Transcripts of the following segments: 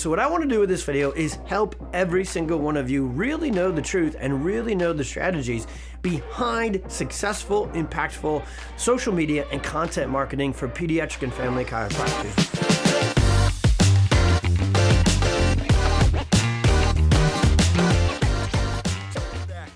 So what I want to do with this video is help every single one of you really know the truth and really know the strategies behind successful, impactful social media and content marketing for pediatric and family chiropractors.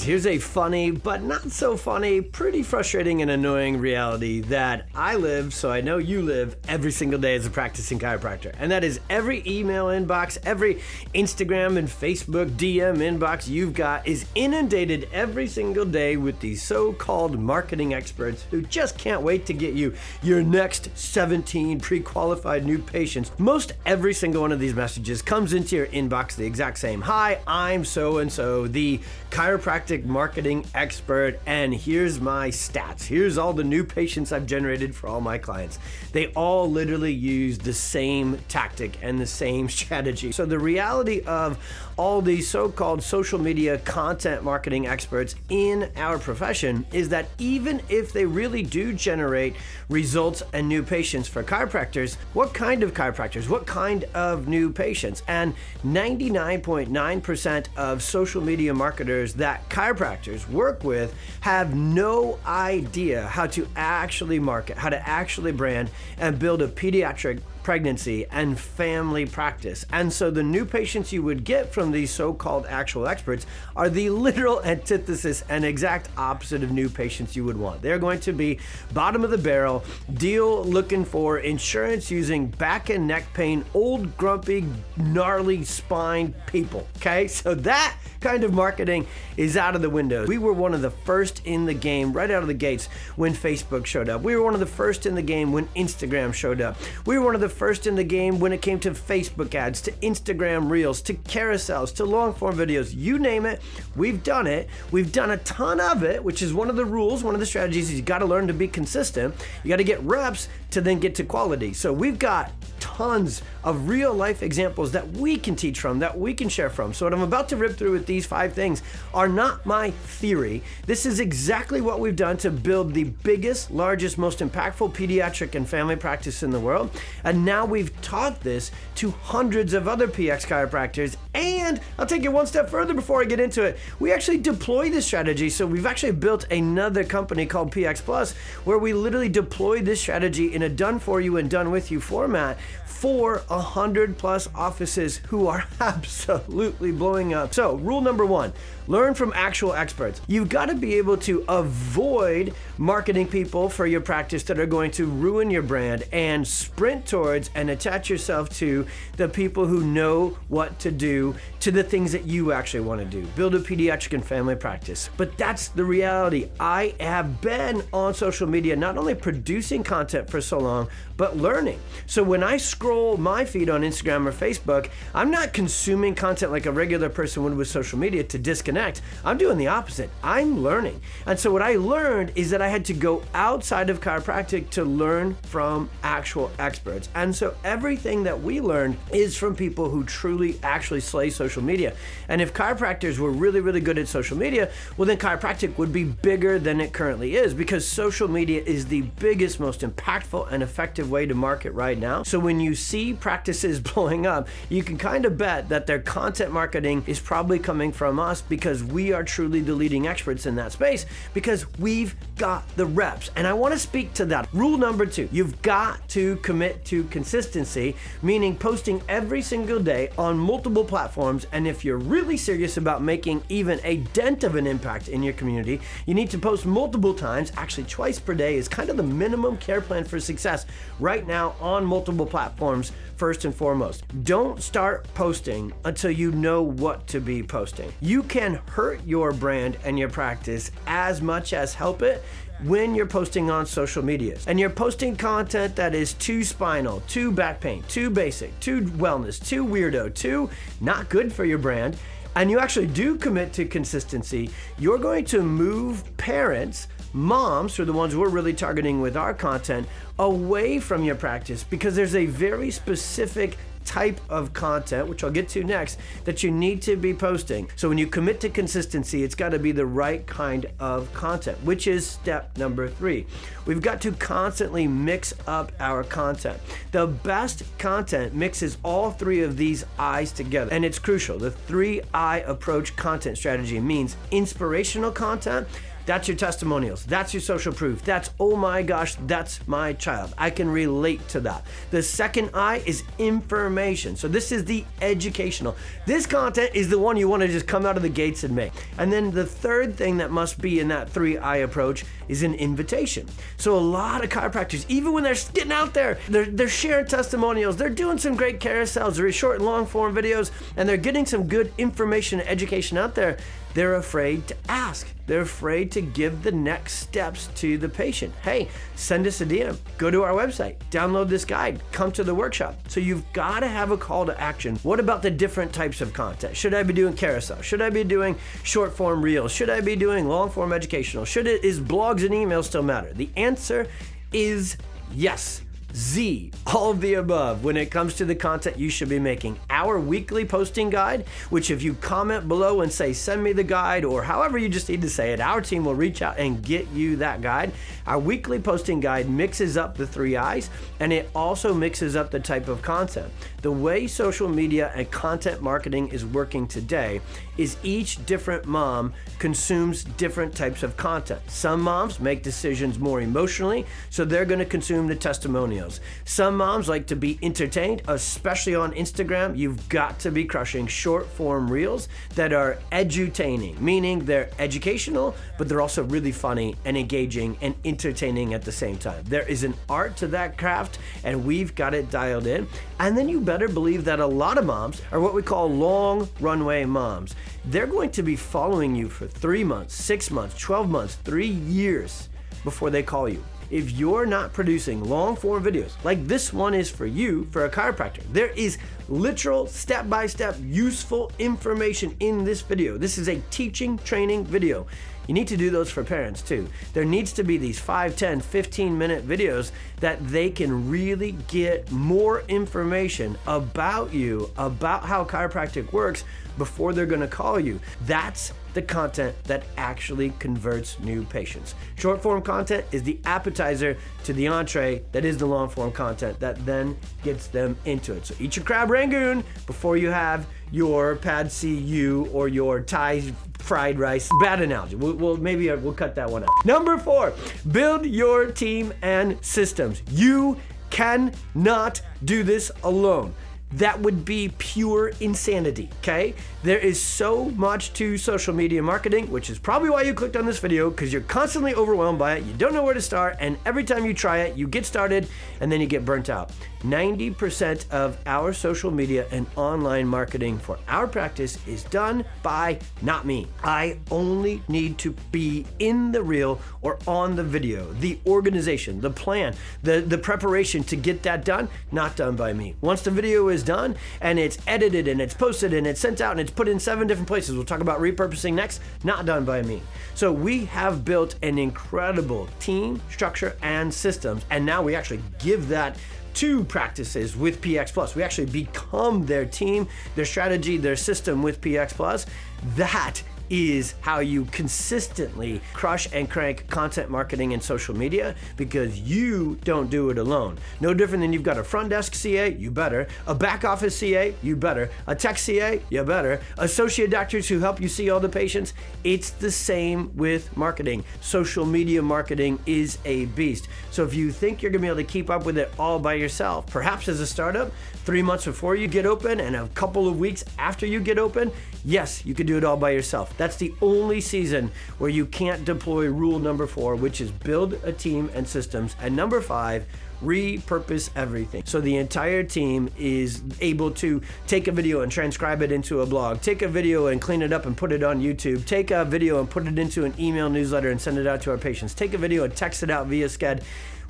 Here's a funny, but not so funny, pretty frustrating and annoying reality that I live, so I know you live, every single day as a practicing chiropractor. And that is every email inbox, every Instagram and Facebook DM inbox you've got is inundated every single day with these so-called marketing experts who just can't wait to get you your next 17 pre-qualified new patients. Most every single one of these messages comes into your inbox the exact same. Hi, I'm so-and-so, the chiropractic marketing expert, and here's my stats. Here's all the new patients I've generated for all my clients. They all literally use the same tactic and the same strategy. So the reality of all these so-called social media content marketing experts in our profession is that even if they really do generate results and new patients for chiropractors, what kind of chiropractors? What kind of new patients? And 99.9% of social media marketers that chiropractors work with have no idea how to actually market, how to actually brand and build a pediatric pregnancy and family practice. And so the new patients you would get from these so-called actual experts are the literal antithesis and exact opposite of new patients you would want. They're going to be bottom of the barrel, deal looking for insurance using back and neck pain, old grumpy, gnarly spine people. Okay, so that kind of marketing is out of the window. We were one of the first in the game right out of the gates when Facebook showed up. We were one of the first in the game when Instagram showed up. We were one of the first in the game when it came to Facebook ads, to Instagram Reels, to carousels, to long form videos, you name it, we've done it. We've done a ton of it, which is one of the rules, one of the strategies is you got to learn to be consistent. You got to get reps to then get to quality. So we've got tons of real life examples that we can teach from, that we can share from. So what I'm about to rip through with these 5 things are not my theory. This is exactly what we've done to build the biggest, largest, most impactful pediatric and family practice in the world. And now we've taught this to hundreds of other PX chiropractors. And I'll take it one step further before I get into it. We actually deploy this strategy. So we've actually built another company called PX Plus, where we literally deploy this strategy in a done for you and done with you format for 100 plus offices who are absolutely blowing up. So rule number 1, learn from actual experts. You've got to be able to avoid marketing people for your practice that are going to ruin your brand and sprint towards and attach yourself to the people who know what to do to the things that you actually want to do. Build a pediatric and family practice. But that's the reality. I have been on social media not only producing content for so long, but learning. So when I scroll my feed on Instagram or Facebook, I'm not consuming content like a regular person would with social media to disconnect. I'm doing the opposite. I'm learning. And so what I learned is that I had to go outside of chiropractic to learn from actual experts. And so everything that we learned is from people who truly actually slay social media. And if chiropractors were really, really good at social media, well then chiropractic would be bigger than it currently is, because social media is the biggest, most impactful and effective way to market right now. So when you see practices blowing up, you can kind of bet that their content marketing is probably coming from us, because we are truly the leading experts in that space, because we've got the reps. And I want to speak to that. Rule number 2, you've got to commit to consistency, meaning posting every single day on multiple platforms. And if you're really serious about making even a dent of an impact in your community, you need to post multiple times, actually twice per day is kind of the minimum care plan for success right now on multiple platforms. First and foremost, don't start posting until you know what to be posting. You can hurt your brand and your practice as much as help it when you're posting on social media. And you're posting content that is too spinal, too back pain, too basic, too wellness, too weirdo, too not good for your brand, and you actually do commit to consistency, you're going to move parents, moms, who are the ones we're really targeting with our content, away from your practice, because there's a very specific type of content, which I'll get to next, that you need to be posting. So when you commit to consistency, it's got to be the right kind of content, which is step number 3. We've got to constantly mix up our content. The best content mixes all 3 of these I's together, and it's crucial. The 3I approach content strategy means inspirational content. That's your testimonials. That's your social proof. That's, oh my gosh, that's my child. I can relate to that. The second I is information. So this is the educational. This content is the one you want to just come out of the gates and make. And then the third thing that must be in that 3I approach is an invitation. So a lot of chiropractors, even when they're getting out there, they're sharing testimonials, they're doing some great carousels, they're short and long form videos, and they're getting some good information and education out there. They're afraid to ask. They're afraid to give the next steps to the patient. Hey, send us a DM, go to our website, download this guide, come to the workshop. So you've got to have a call to action. What about the different types of content? Should I be doing carousel? Should I be doing short form reels? Should I be doing long form educational? Is blogs and emails still matter? The answer is yes. Z, all of the above when it comes to the content you should be making. Our weekly posting guide, which if you comment below and say, send me the guide, or however you just need to say it, our team will reach out and get you that guide. Our weekly posting guide mixes up the 3 I's, and it also mixes up the type of content. The way social media and content marketing is working today is each different mom consumes different types of content. Some moms make decisions more emotionally, so they're going to consume the testimonials. Some moms like to be entertained, especially on Instagram. You've got to be crushing short form reels that are edutaining, meaning they're educational, but they're also really funny and engaging and entertaining at the same time. There is an art to that craft, and we've got it dialed in. And then you better believe that a lot of moms are what we call long runway moms. They're going to be following you for 3 months, 6 months, 12 months, 3 years before they call you. If you're not producing long form videos like this one is for you, for a chiropractor, there is literal step-by-step useful information in this video. This is a teaching training video. You need to do those for parents too. There needs to be these 5, 10, 15-minute videos that they can really get more information about you, about how chiropractic works before they're gonna call you. That's the content that actually converts new patients. Short form content is the appetizer to the entree that is the long form content that then gets them into it. So eat your crab rangoon before you have your pad see-ew or your Thai fried rice. Bad analogy. We'll cut that one out. Number 4, build your team and systems. You cannot do this alone. That would be pure insanity, okay? There is so much to social media marketing, which is probably why you clicked on this video, because you're constantly overwhelmed by it, you don't know where to start, and every time you try it, you get started, and then you get burnt out. 90% of our social media and online marketing for our practice is done by not me. I only need to be in the reel or on the video. The organization, the plan, the preparation to get that done, not done by me. Once the video is done and it's edited and it's posted and it's sent out and it's put in 7 different places, we'll talk about repurposing next, not done by me. So we have built an incredible team, structure, and systems, and now we actually give that to practices with PX Plus. We actually become their team, their strategy, their system with PX Plus. That is how you consistently crush and crank content marketing and social media, because you don't do it alone. No different than you've got a front desk CA, you better. A back office CA, you better. A tech CA, you better. Associate doctors who help you see all the patients. It's the same with marketing. Social media marketing is a beast. So if you think you're gonna be able to keep up with it all by yourself, perhaps as a startup, 3 months before you get open and a couple of weeks after you get open, yes, you could do it all by yourself. That's the only season where you can't deploy rule number 4, which is build a team and systems. And number 5, repurpose everything. So the entire team is able to take a video and transcribe it into a blog, take a video and clean it up and put it on YouTube, take a video and put it into an email newsletter and send it out to our patients, take a video and text it out via Sched.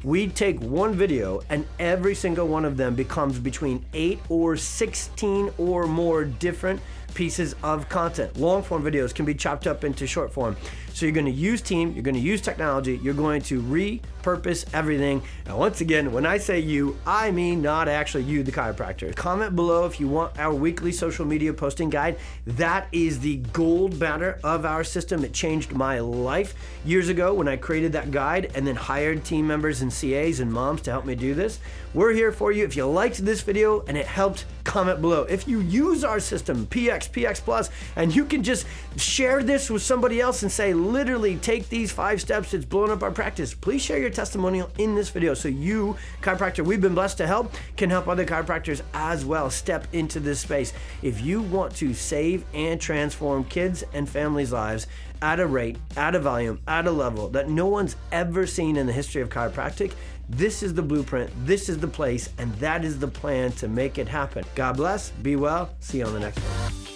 We take one video and every single one of them becomes between 8 or 16 or more different pieces of content. Long form videos can be chopped up into short form. So you're going to use team, you're going to use technology, you're going to repurpose everything. And once again, when I say you, I mean not actually you, the chiropractor. Comment below if you want our weekly social media posting guide. That is the gold banner of our system. It changed my life years ago when I created that guide and then hired team members and CAs and moms to help me do this. We're here for you. If you liked this video and it helped, comment below. If you use our system, PX Plus, and you can just share this with somebody else and say, literally take these 5 steps, it's blown up our practice, please share your testimonial in this video so you, chiropractor we've been blessed to help, can help other chiropractors as well step into this space. If you want to save and transform kids and families' lives at a rate, at a volume, at a level that no one's ever seen in the history of chiropractic, this is the blueprint, this is the place, and that is the plan to make it happen. God bless, be well, see you on the next one.